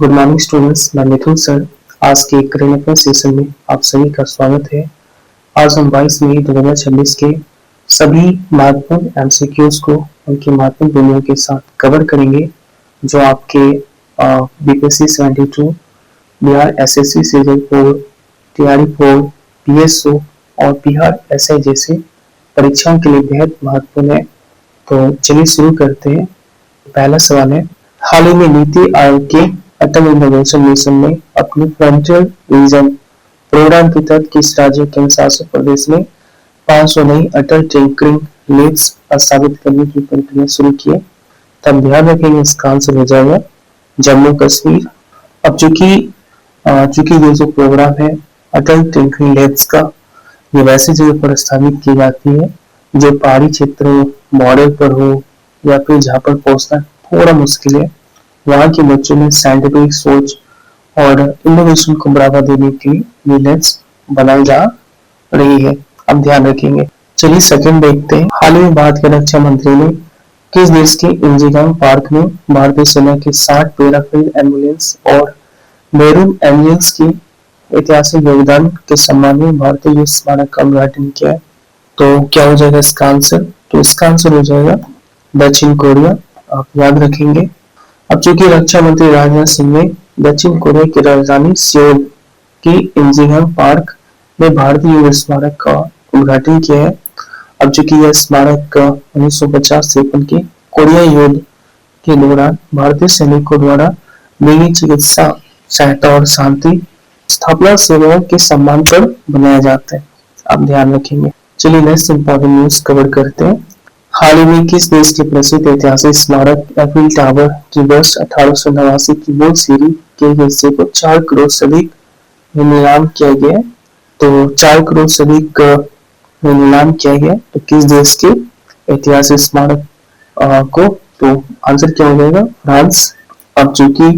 Good morning students, मैं मिथुन sir. आज के करंट अफेयर सेशन में आप सभी का स्वागत है। आज हम 22 मई 2026 के सभी महत्वपूर्ण एमसीक्यूज को उनके महत्वपूर्ण बिंदुओं के साथ कवर करेंगे, जो आपके BPSC 72, Bihar SSC season 4, TRE 4, PSO और बिहार एसआई जैसे परीक्षाओं के लिए बेहद महत्वपूर्ण है। तो चलिए शुरू करते हैं। पहला सवाल है, हाल ही में नीति आयोग के अटल इनोवेशन मिशन ने अपने फ्रंटियर रीजन प्रोग्राम के तहत किस राज्य केंद्र शासित प्रदेश में 500 नई अटल टिंकरिंग लैब्स स्थापित करने की प्रक्रिया शुरू की है? तब ध्यान रखेंगे, इसका आंसर हो जाएगा जम्मू कश्मीर। अब चूंकि ये जो प्रोग्राम है अटल टिंकरिंग लैब्स का, ये वैसी जगह पर स्थापित की जाती है जो पहाड़ी क्षेत्रों, बॉर्डर पर हो या फिर जहाँ पर पहुंचना थोड़ा मुश्किल है। वहाँ के बच्चों में साइंटिफिक सोच और इनोवेशन को बढ़ावा देने के लिए ये लैब्स बनाई जा रही है। अब ध्यान रखेंगे। चलिए सेकंड देखते हैं। हाल ही में भारत के रक्षा मंत्री ने किस देश के इंजीगांग पार्क में भारतीय सेना के 60 पैराफील्ड एम्बुलेंस और मेरून एम्बुलेंस की ऐतिहासिक योगदान के सम्मान में भारतीय युद्ध स्मारक का उद्घाटन किया है? तो क्या हो जाएगा इसका आंसर? तो इसका आंसर हो जाएगा दक्षिण कोरिया। आप याद रखेंगे। अब चूंकि रक्षा मंत्री राजनाथ सिंह ने दक्षिण कोरिया की राजधानी सियोल की इंजीगांग पार्क में भारतीय युद्ध स्मारक का उद्घाटन किया है। अब चूंकि यह स्मारक 1950-53 के कोरिया युद्ध के दौरान भारतीय सैनिकों द्वारा दी चिकित्सा सहायता और शांति स्थापना सेवाओं के सम्मान पर बनाया जाता है। आप ध्यान रखेंगे। चलिए नेक्स्ट इंपॉर्टेंट न्यूज कवर करते हैं। हाल ही में किस देश के प्रसिद्ध ऐतिहासिक स्मारक एफिल टावर की वर्ष 1889 की मूल सीढ़ी के हिस्से को 4 करोड़ से अधिक में नीलाम किया गया? तो 4 करोड़ से अधिक में नीलाम किया गया, तो किस देश के ऐतिहासिक स्मारक को? तो आंसर क्या हो जाएगा? फ्रांस। अब चूंकि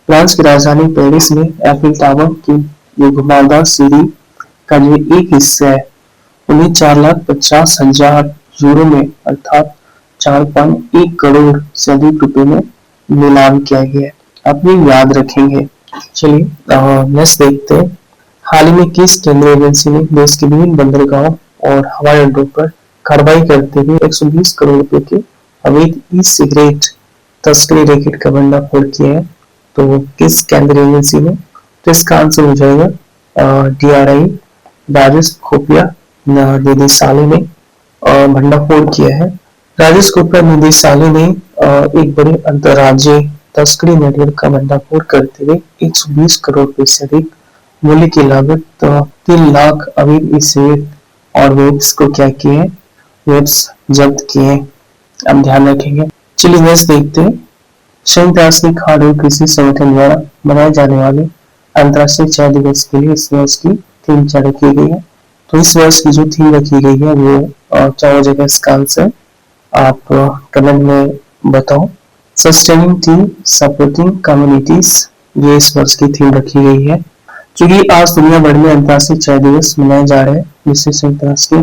फ्रांस की राजधानी पेरिस में एफिल टावर की ये घुमावदार सीढ़ी का जो एक हिस्सा है उन्हें 4,50,000 यूरो में अर्थात 4.1 करोड़ से अधिक रुपए में नीलाम किया गया है। आप ये याद रखेंगे। चलिए नेक्स्ट देखते हैं। हाल ही में किस केंद्रीय एजेंसी ने देश के विभिन्न बंदरगाहों और हवाई अड्डों पर कार्रवाई करते हुए 120 करोड़ रुपए के अवैध ई सिगरेट तस्करी रैकेट का भंडाफोड़ किया है? तो किस केंद्रीय एजेंसी ने? तो इसका आंसर हो जाएगा DRI, राजस्व खुफिया निदेशालय ने भंडाफोड़ किया है। राजस्व खुफिया निदेशालय ने एक बड़े अंतर्राज्यीय तस्करी नेटवर्क का भंडाफोड़ करते हुए 120 करोड़ रुपए से अधिक मूल्य की लागत 3 लाख अवैध ई सिगरेट और वेब्स को क्या किए हैं? वेब्स जब्त किए हैं। अब ध्यान रखेंगे। चलिए नेक्स्ट देखते हैं। संयुक्त राष्ट्र खाद्य और कृषि संगठन द्वारा मनाए जाने वाले अंतर्राष्ट्रीय चाय दिवस के लिए इस वर्ष की थीम क्या रखी गई है? तो इस वर्ष की जो थीम रखी गई है वो क्या हो जाएगा इसका आंसर? आप कमेंट में बताओ। सस्टेनिंग टी सपोर्टिंग कम्युनिटीज, ये इस वर्ष की थीम रखी गई है। क्योंकि आज दुनिया भर में अंतर्राष्ट्रीय चाय दिवस मनाए जा रहे हैं, जिसे संयुक्त राष्ट्र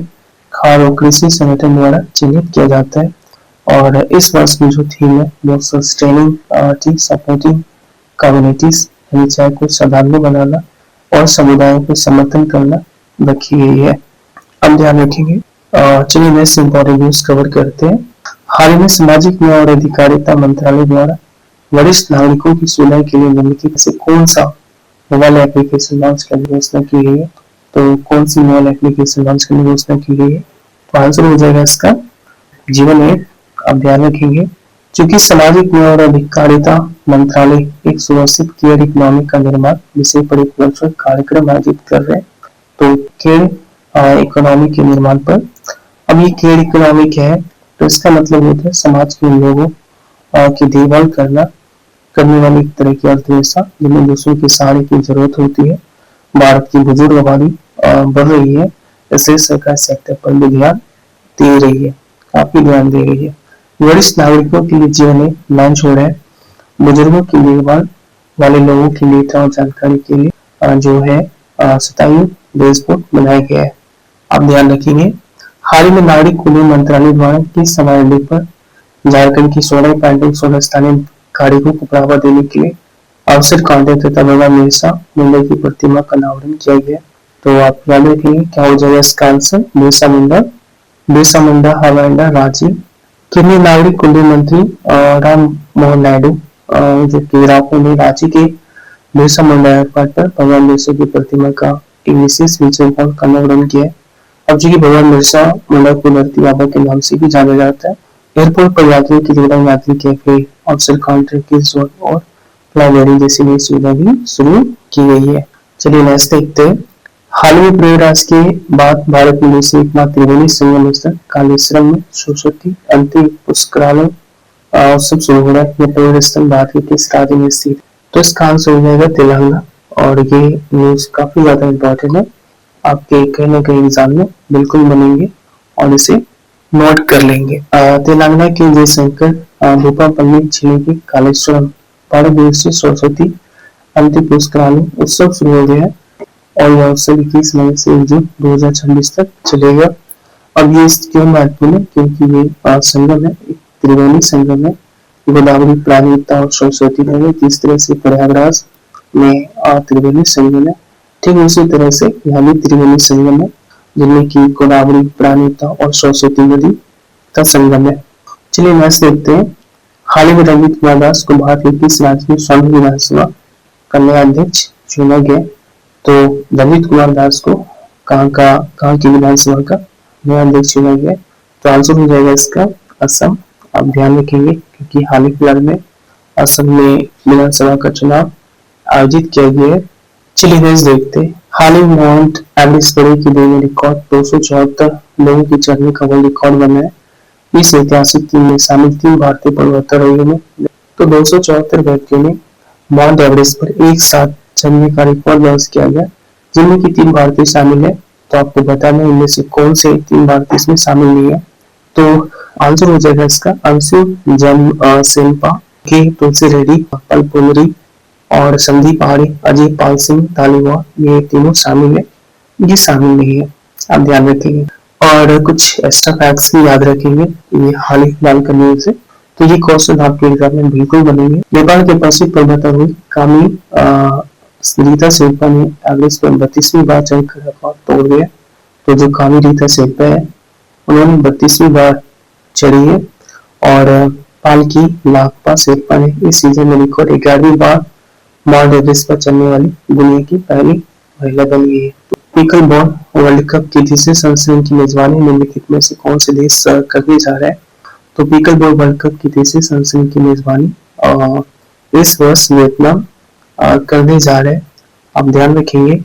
खाद्य और कृषि संगठन द्वारा चिन्हित किया जाता है। और इस वर्ष की जो थीम है वो सस्टेनिंग टी सपोर्टिंग कम्युनिटीज, यानी चाय को साधारण बनाना और समुदायों को समर्थन करना रखी गई है। अब ध्यान रखेंगे। चलिए नेक्स्ट इंपॉर्टेंट न्यूज कवर करते हैं। हाल ही में सामाजिक न्याय और अधिकारिता मंत्रालय द्वारा वरिष्ठ नागरिकों की सुनवाई के लिए निम्नलिखित से कौन सा मोबाइल एप्लीकेशन लॉन्च करने की घोषणा की गई है? तो कौन सी मोबाइल एप्लीकेशन लॉन्च करने की घोषणा की गई है? तो आंसर हो जाएगा इसका जीवन ऐप। अब ध्यान रखेंगे। चूंकि सामाजिक न्याय और अधिकारिता मंत्रालय एक सुव्यवस्थित केयर इकोनॉमी का निर्माण विषय पर एक वर्चुअल कार्यक्रम आयोजित कर रहे हैं, तो केयर इकोनॉमी के निर्माण पर। अब ये केयर इकोनॉमी क्या है? तो इसका मतलब होता है समाज के लोगों की देखभाल करने वाली एक तरह की अर्थव्यवस्था जिनमें दूसरों की सहारे की जरूरत होती है। भारत की बुजुर्ग आबादी बढ़ रही है, इसलिए सरकार सेक्टर पर भी ध्यान दे रही है, काफी ध्यान दे रही है। वरिष्ठ नागरिकों के लिए जीवन लॉन्च हो रहा है। बुजुर्गों की देखभाल वाले लोगों की डेटा और जानकारी के लिए जो है सतायु डैशबोर्ड बनाया गया है। आप ध्यान रखेंगे। हाल ही में नागरिक उड्डयन मंत्रालय द्वारा किस हवाई अड्डे पर झारखंड की 16 पैंटन 16 स्थानीय कारीगरों को बढ़ावा देने के लिए अवसर कांटे तथा भगवान बिरसा मुंडा की प्रतिमा का अनावरण किया गया। तो आप याद रखेंगे क्या हो जाएगा इसका आंसर, बिरसा मुंडा। बिरसा मुंडा हवाई अड्डा रांची। केंद्रीय नागरिक उड्डयन मंत्री राम मोहन नायडू जो कि राहुल ने रांची के बिरसा मुंडा एयरपोर्ट पर भगवान बिरसा की प्रतिमा का एक विशेष फीचर का अनावरण किया। अब जो कि भगवान बिरसा मुंडा को धरती आबा के नाम से भी जाना जाता है। एयरपोर्ट पर यात्रियों की सुविधा यात्री कैफे, ऑफिसर काउंटर की जोन और लाइब्रेरी जैसी नई सुविधा भी शुरू की गई है। चलिए नेक्स्ट देखते हैं। हाल ही में प्रयागराज के बाद भारत में देश एकमात्र त्रिवेणी संगम स्थल कालेश्वरम में सरस्वती अंतिम पुष्करालय उत्सव शुरू हो रहा है। यह पवित्र स्थल भारत के किस राज्य में स्थित है? तो इसका आंसर हो जाएगा तेलंगाना। और ये न्यूज काफी ज्यादा इम्पोर्टेंट है, आपके कहीं ना कहीं एग्जाम में बिल्कुल बनेंगे और इसे नोट कर लेंगे। तेलंगाना के जयशंकर भूपापल्ली जिले के कालेश्वरम भारत देश से सरस्वती अंतिम पुष्करालय उत्सव शुरू हो गया है और यह उत्सव 21 मई से 1 जून 2026 तक चलेगा। अब ये क्यों महत्वपूर्ण है, क्योंकि ये संगम है, एक त्रिवेणी संगम है, गोदावरी प्राणहिता और सरस्वती नदी जिस तरह से प्रयागराज में त्रिवेणी संगम है, ठीक उसी तरह से यहाँ भी त्रिवेणी संगम है जिनमें की गोदावरी प्राणहिता और सरस्वती नदी का संगम है। चलिए नेक्स्ट देखते हैं। हाल ही में रंजीत कुमार दास को भारत के किस राज्य में स्वामी विधानसभा का नया अध्यक्ष चुना गया? तो रंजीत कुमार दास को कहाँ की विधानसभा का नया अध्यक्ष चुना गया? तो आंसर हो जाएगा इसका असम। आप ध्यान रखेंगे क्योंकि हाल ही फिलहाल में असम में विधानसभा का चुनाव आयोजित किया गया है। चलिए नेक्स्ट देखते हैं। हाल ही में माउंट एवरेस्ट की डे में रिकॉर्ड 274 लोगों की चढ़ने का वर्ल्ड रिकॉर्ड बना है। इस ऐतिहासिक टीम में शामिल 3 भारतीय पर्वतारोहियों ने तो 274 व्यक्तियों ने माउंट एवरेस्ट पर एक साथ चढ़ने का रिकॉर्ड दर्ज किया गया, जिनमें की 3 भारतीय शामिल है। तो आपको बताना इनमें से कौन से 3 भारतीय इसमें शामिल नहीं है। तो आंसर हो जाएगा इसका अंशु जम सेनपा के तुलसी रेड्डी पलपुनरी और संदीप पहाड़ी अजय पाल सिंह तालीवा, ये तीनों शामिल है, ये शामिल नहीं है। आप ध्यान रखेंगे और कुछ एक्स्ट्रा फैक्ट्स भी याद रखेंगे, ये हाल ही फिलहाल का न्यूज है। तो ये क्वेश्चन आपके एग्जाम में बिल्कुल बनेंगे। नेपाल के प्रसिद्ध पर्वतारोही कामी रीता शेरपा ने एवरेस्ट पर 32वीं बार चढ़कर रिकॉर्ड तोड़ दिया। तो जो कामी रीता शेरपा है उन्होंने 32वीं बार चढ़ी है और पालकी लाकपा शेरपा ने इस सीजन में रिकॉर्ड 11वीं बार माउंट एवरेस्ट पर चढ़ने वाली दुनिया की पहली महिला बन गई है। पिकल बॉल वर्ल्ड कप की तीसरे संस्करण की मेजबानी निम्नलिखित में से कौन से देश करने जा रहा है? तो पिकल बॉल वर्ल्ड कप की तीसरे संस्करण की मेजबानी इस वर्ष वियतनाम करने जा रहे हैं। आप ध्यान रखेंगे।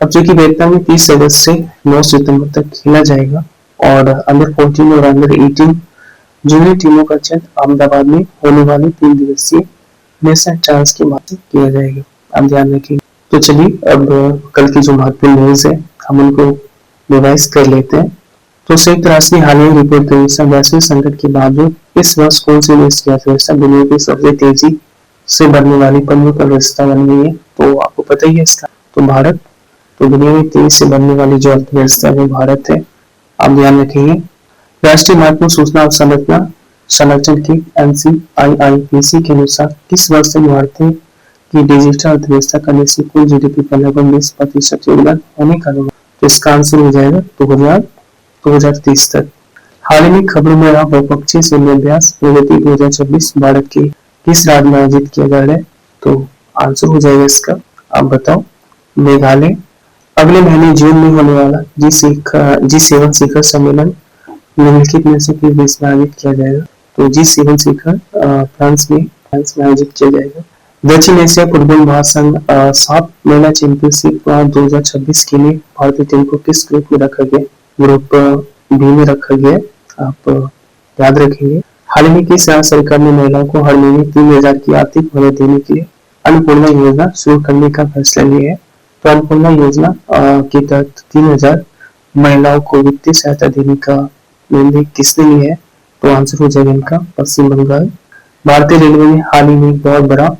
अब जो कि वियतनाम में 30 अगस्त से 9 सितंबर तक खेला जाएगा और अंडर 14 और अंडर 18 जूनियर टीमों का चयन अहमदाबाद में होने वाले 3 दिवसीय नेशनल ट्रायल्स के माध्यम किया जाएगा। आप ध्यान रखिए। तो चलिए अब कल की जो महत्वपूर्ण न्यूज है हम उनको रिवाइज कर लेते हैं। तो संयुक्त राष्ट्र की हालिया रिपोर्ट के अनुसार वैश्विक संकट के बावजूद इस वर्ष कौन सी देश की अर्थव्यवस्था दुनिया की सबसे तेजी से बढ़ने वाली प्रमुख अर्थव्यवस्था बन गई है? तो आपको पता ही है इसका, तो भारत। तो दुनिया में तेजी से बढ़ने वाली जो अर्थव्यवस्था है वो भारत है। आप ध्यान रखेंगे। राष्ट्रीय महत्वपूर्ण सूचना अवसंरचना संरक्षण की NCIIPC के अनुसार किस वर्ष तक भारतीय की डिजिटल अर्थव्यवस्था का देश कुल GDP का लगभग 20% योगदान होने का अनुमान? तो इसका आंसर हो जाएगा 2030 तक। हाल ही में खबरों में रहा बहुपक्षीय सैन्य अभ्यास प्रगति 2026 भारत के किस राज्य में आयोजित किया जा रहा है? तो आंसर हो जाएगा इसका, आप बताओ, मेघालय। अगले महीने जून में होने वाला G7 शिखर सम्मेलन निम्नलिखित में से किस देश में आयोजित किया जाएगा? तो G7 शिखर फ्रांस में आयोजित किया जाएगा। दक्षिण एशिया फुटबॉल महासंघ 7 महिला चैंपियनशिप 2026 के लिए भारतीय टीम को किस ग्रुप में रखा गया? ग्रुप बी में रखा गया, आप याद रखेंगे। हाल ही में किस राज्य सरकार ने महिलाओं को हर महीने 3000 की आर्थिक मदद देने के लिए अन्नपूर्णा योजना शुरू करने का फैसला लिया है? तो अन्नपूर्णा योजना के तहत 3000 महिलाओं को वित्तीय सहायता देने का निर्णय किसने लिया है? तो आंसर हो जाएगा इनका पश्चिम बंगाल। भारतीय रेलवे ने हाल ही में बहुत बड़ा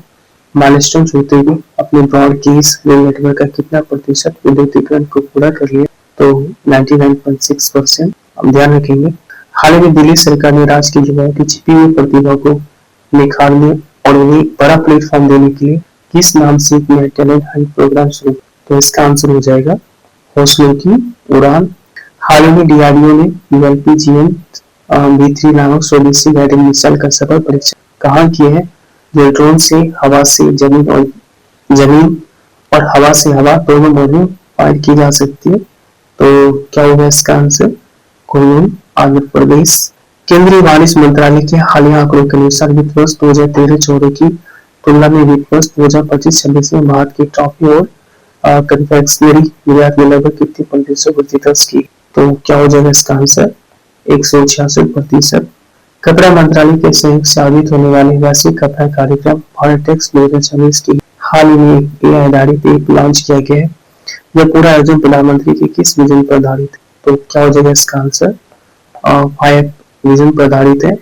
माइलस्टोन छूते हुए अपने ब्रॉड गेज रेल नेटवर्क का कितना प्रतिशत विद्युतीकरण को पूरा कर लिया? तो 99.6%। हम ध्यान रखेंगे। हाल ही में दिल्ली सरकार ने राज्य के युवाओं की छिपी हुई प्रतिभा को निखारने और उन्हें बड़ा प्लेटफॉर्म देने के लिए किस नाम से नया टैलेंट हंट प्रोग्राम शुरू? तो इसका आंसर हो जाएगा हौसलों की उड़ान। हाल ही में डीआरडीओ ने ULPGM-B3 नामक स्वदेशी गाइडेड मिसाइल का सफल परीक्षण कहाँ किए हैं? जो ड्रोन से हवा से जमीन और हवा से हवा दोनों मोडों फायर की जा सकती है। तो क्या होगा इसका आंसर? कोल्लम, आंध्र प्रदेश। केंद्रीय वाणिज्य मंत्रालय के हालिया आंकड़ों के अनुसार वित्त वर्ष 2013-14 की तुलना में वित्त वर्ष 2025-26 में भारत की टॉफी और कन्फेक्शनरी निर्यात में लगभग कितनी प्रतिशत वृद्धि दर्ज की? तो क्या हो जाएगा इसका आंसर? 166%। कपड़ा मंत्रालय के सहयोग से आयोजित होने वाले वैश्विक कपड़ा कार्यक्रम भारत टेक्स 2026 की हाल ही में AI आधारित ऐप लॉन्च किया गया है। यह पूरा आयोजन प्रधानमंत्री के किस विजन पर आधारित है? तो क्या हो जाएगा इसका आंसर? 5 विजन पर आधारित है।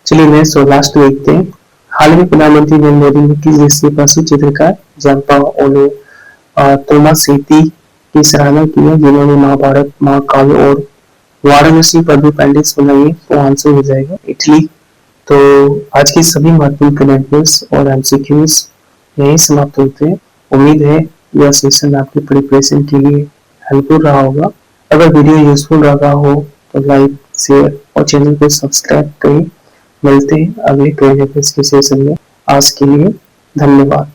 चलिए नेक्स्ट और लास्ट देखते हैं। हाल में प्रधानमंत्री नरेंद्र मोदी ने किस देश के प्रसिद्ध चित्रकार जम्पा ओलो तोमासेट्टी की सराहना की है, जिन्होंने महाभारत, महाकाव्य और वाराणसी पर भी पेंटिंग्स बनाई है? तो आंसर हो जाएगा इटली। तो आज की सभी महत्वपूर्ण करंट न्यूज और एमसीक्यूज यही समाप्त होते हैं। उम्मीद है यह सेशन आपके प्रिपरेशन के लिए हेल्पफुल रहा होगा। अगर वीडियो यूजफुल रहा हो तो लाइक, शेयर और चैनल को सब्सक्राइब करें। मिलते हैं अगले करंट अफेयर्स के सेशन में। आज के लिए धन्यवाद।